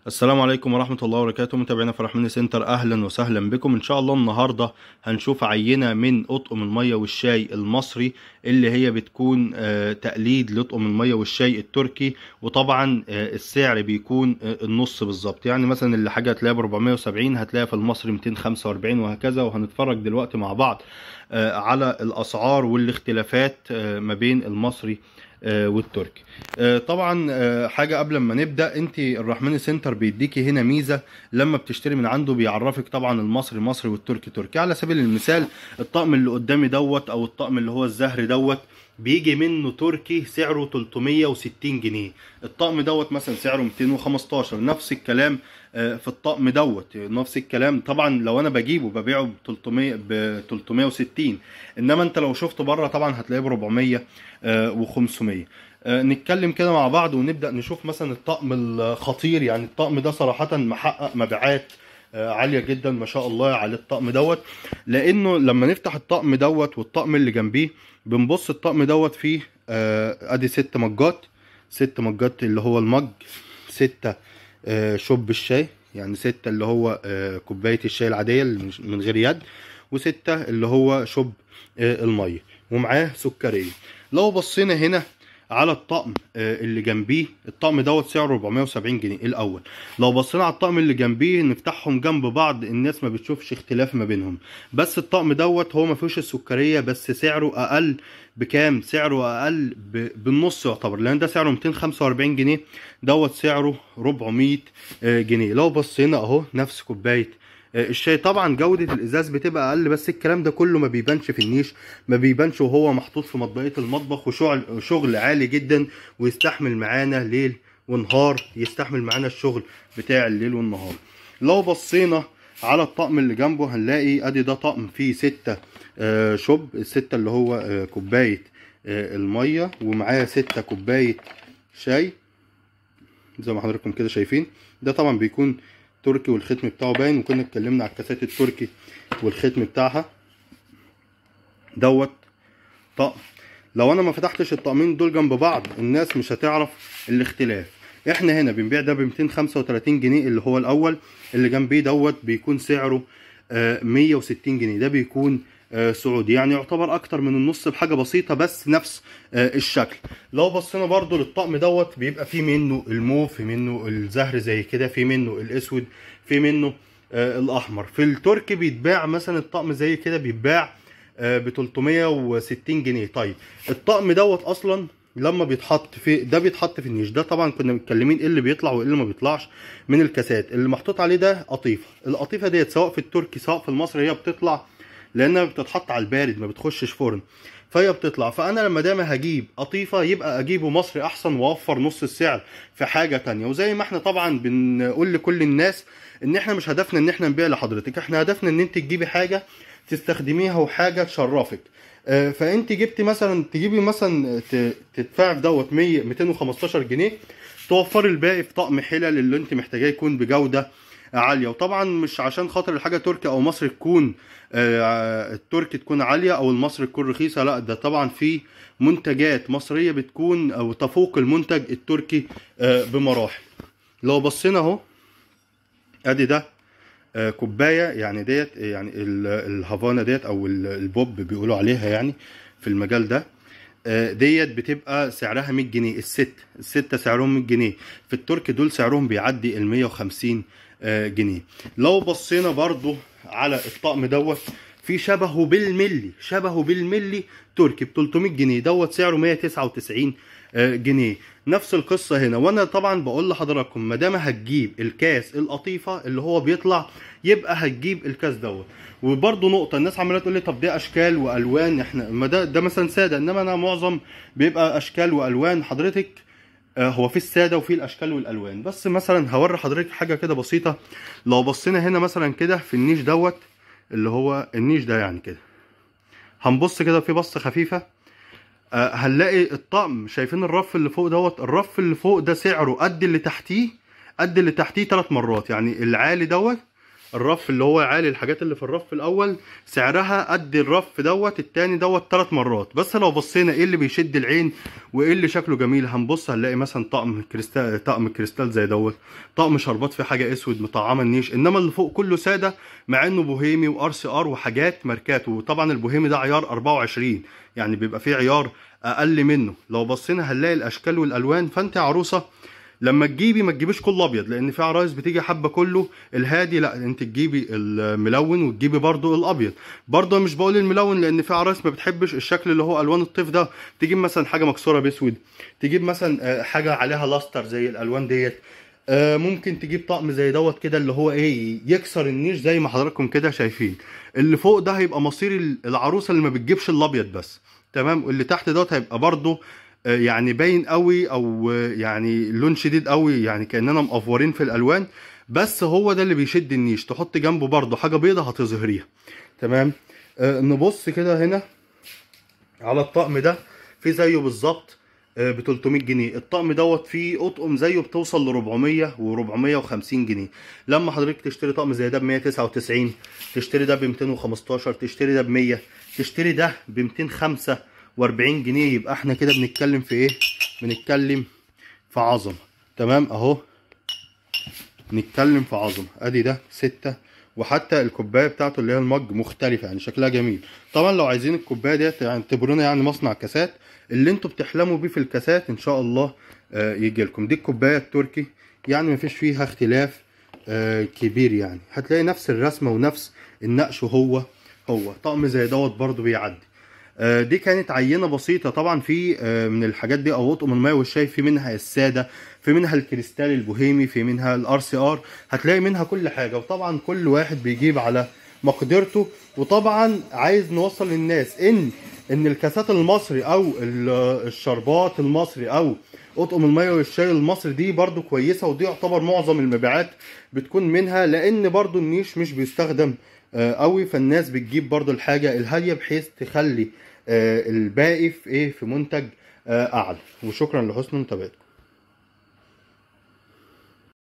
السلام عليكم ورحمة الله وبركاته. متابعينا في رحمن سنتر، أهلا وسهلا بكم. إن شاء الله النهاردة هنشوف عينة من أطقم المية والشاي المصري اللي هي بتكون تقليد لأطقم المية والشاي التركي. وطبعا السعر بيكون النص بالظبط، يعني مثلا اللي حاجة هتلاقيها ب 470 هتلاقيها في المصري 245 وهكذا. وهنتفرج دلوقتي مع بعض على الأسعار والاختلافات ما بين المصري والتركي. طبعا حاجه قبل ما نبدا، انت الرحمن سنتر بيديكي هنا ميزه لما بتشتري من عنده، بيعرفك طبعا المصري مصري والتركي تركي. على سبيل المثال الطقم اللي قدامي دوت او الطقم اللي هو الزهري دوت بيجي منه تركي سعره 360 جنيه. الطقم دوت مثلا سعره 215. نفس الكلام في الطقم دوت نفس الكلام. طبعا لو انا بجيبه ببيعه ب 300 ب 360، انما انت لو شفته بره طبعا هتلاقيه ب 400 و500. نتكلم كده مع بعض ونبدأ نشوف مثلا الطقم الخطير. يعني الطقم ده صراحة محقق مبيعات عالية جدا ما شاء الله على الطقم دوت، لانه لما نفتح الطقم دوت والطقم اللي جنبيه بنبص الطقم دوت فيه ادي 6 مجات. 6 مجات اللي هو المج، 6 شوب الشاي، يعني 6 اللي هو كوباية الشاي العادية اللي من غير يد، و6 اللي هو شوب المية، ومعاه سكرية. لو بصينا هنا على الطقم اللي جنبيه، الطقم دوت سعره 470 جنيه الاول. لو بصينا على الطقم اللي جنبيه نفتحهم جنب بعض الناس ما بتشوفش اختلاف ما بينهم، بس الطقم دوت هو ما فيهوش السكريه، بس سعره اقل. بكام؟ سعره اقل بالنص يعتبر، لان ده سعره 245 جنيه، دوت سعره 400 جنيه. لو بصينا اهو نفس كوبايه الشاي. طبعا جودة الازاز بتبقى اقل، بس الكلام ده كله ما بيبانش في النيش، ما بيبانش وهو محطوط في مطبقية المطبخ، وشغل عالي جدا ويستحمل معانا ليل ونهار، يستحمل معانا الشغل بتاع الليل والنهار. لو بصينا على الطقم اللي جنبه هنلاقي ادي ده طقم فيه 6 شوب، الستة اللي هو كوباية المية، ومعاه 6 كوباية شاي زي ما حضراتكم كده شايفين. ده طبعا بيكون تركي والختم بتاعه باين، وكنا اتكلمنا على الكاسات التركي والختم بتاعها دوت طقم. لو انا ما فتحتش الطقمين دول جنب بعض الناس مش هتعرف الاختلاف. احنا هنا بنبيع ده ب 235 جنيه اللي هو الاول، اللي جنبيه دوت بيكون سعره 160 جنيه. ده بيكون سعودي، يعني يعتبر اكتر من النص بحاجه بسيطه، بس نفس الشكل. لو بصينا برضو للطقم دوت بيبقى فيه منه الموف، في منه الزهر زي كده، في منه الاسود، في منه الاحمر. في التركي بيتباع مثلا الطقم زي كده بيتباع ب 360 جنيه. طيب الطقم دوت اصلا لما بيتحط في ده بيتحط في النيش ده، طبعا كنا متكلمين ايه اللي بيطلع وايه اللي ما بيطلعش من الكاسات. اللي محطوط عليه ده قطيفه. القطيفه ديت سواء في التركي سواء في المصري هي بتطلع، لانها بتتحط على البارد ما بتخشش فرن، فهي بتطلع. فانا لما دايما هجيب قطيفه يبقى اجيبه مصري احسن، واوفر نص السعر في حاجه تانية. وزي ما احنا طبعا بنقول لكل الناس ان احنا مش هدفنا ان احنا نبيع لحضرتك، احنا هدفنا ان انت تجيبي حاجه تستخدميها وحاجه تشرفك. فانت جبتي مثلا تجيبي مثلا تدفعي في دوت 100 215 جنيه، توفري الباقي في طقم حلل اللي انت محتاجاه يكون بجوده عاليه. وطبعا مش عشان خاطر الحاجه تركي او مصري تكون التركي تكون عاليه او المصري تكون رخيصه، لا، ده طبعا في منتجات مصريه بتكون او تفوق المنتج التركي بمراحل. لو بصينا اهو ادي ده كوبايه، يعني ديت يعني الهافانا ديت او البوب بيقولوا عليها يعني في المجال ده. ديت بتبقى سعرها 100 جنيه. الستة سعرهم 100 جنيه. في التركي دول سعرهم بيعدي ال 150 جنيه. لو بصينا برضو على الطقم دوت في شبهه بالملي تركي ب 300 جنيه، دوت سعره 199 جنيه. نفس القصه هنا. وانا طبعا بقول لحضراتكم ما دام هتجيب الكاس القطيفه اللي هو بيطلع يبقى هتجيب الكاس دوت. وبرضه نقطه، الناس عماله تقول لي طب ده اشكال والوان، احنا ما ده مثلا ساده، انما انا معظم بيبقى اشكال والوان. حضرتك هو في الساده وفي الاشكال والالوان، بس مثلا هوري حضرتك حاجه كده بسيطه. لو بصينا هنا مثلا كده في النيش دوت اللي هو النيش ده يعني كده، هنبص كده في بصه خفيفه هنلاقي الطقم. شايفين الرف اللي فوق دوت؟ الرف اللي فوق ده سعره قد اللي تحتيه 3 مرات. يعني العالي دوت الرف اللي هو عالي، الحاجات اللي في الرف الاول سعرها قد الرف دوت التاني دوت 3 مرات. بس لو بصينا ايه اللي بيشد العين وايه اللي شكله جميل، هنبص هنلاقي مثلا طقم كريستال زي دوت، طقم شربات في حاجه اسود مطعمه النيش، انما اللي فوق كله ساده مع انه بوهيمي وار سي ار وحاجات ماركات. وطبعا البوهيمي ده عيار 24، يعني بيبقى فيه عيار اقل منه. لو بصينا هنلاقي الاشكال والالوان. فانت يا عروسه لما تجيبي ما تجيبيش كله ابيض، لان في عرايس بتيجي حبه كله الهادي، لا انت تجيبي الملون وتجيبي برضو الابيض. برضو مش بقول الملون لان في عرايس ما بتحبش الشكل اللي هو الوان الطيف ده، تجيب مثلا حاجه مكسوره باسود، تجيب مثلا حاجه عليها لاستر زي الالوان ديت. ممكن تجيب طقم زي دوت كده اللي هو ايه يكسر النيش زي ما حضراتكم كده شايفين. اللي فوق ده هيبقى مصير العروسه اللي ما بتجيبش الابيض بس، تمام. واللي تحت دوت هيبقى برضو يعني باين قوي او يعني لون شديد قوي، يعني كاننا مقفورين في الالوان. بس هو ده اللي بيشد النيش. تحط جنبه برضو حاجه بيضه هتظهريها، تمام. نبص كده هنا على الطقم ده، في زيه بالظبط ب 300 جنيه. الطقم دوت فيه اطقم زيه بتوصل ل 400 و 450 جنيه. لما حضرتك تشتري طقم زي ده ب 199، تشتري ده ب 215، تشتري ده ب 100، تشتري ده ب 245 جنيه، يبقى احنا كده بنتكلم في ايه؟ بنتكلم في عظمه، تمام. اهو نتكلم في عظمه. ادي ده 6، وحتى الكوبايه بتاعته اللي هي المج مختلفه، يعني شكلها جميل. طبعا لو عايزين الكوبايه ديت يعني اعتبرونا يعني مصنع كاسات، اللي انتوا بتحلموا بيه في الكاسات ان شاء الله يجي لكم. دي الكوبايه التركي، يعني مفيش فيها اختلاف كبير، يعني هتلاقي نفس الرسمه ونفس النقش، وهو طقم زي دوت برضو بيعدي. دي كانت عينه بسيطه. طبعا في من الحاجات دي او اطقم الميه والشاي، في منها الساده، في منها الكريستال البوهيمي، في منها الار سي ار، هتلاقي منها كل حاجه. وطبعا كل واحد بيجيب على مقدرته. وطبعا عايز نوصل للناس ان الكاسات المصري او الشربات المصري او اطقم الميه والشاي المصري دي برضو كويسه، ودي يعتبر معظم المبيعات بتكون منها، لان برضو النيش مش بيستخدم قوي، فالناس بتجيب برضو الحاجه الهاديه بحيث تخلي الباقي في ايه، في منتج اعلى. وشكرا لحسن متابعتكم.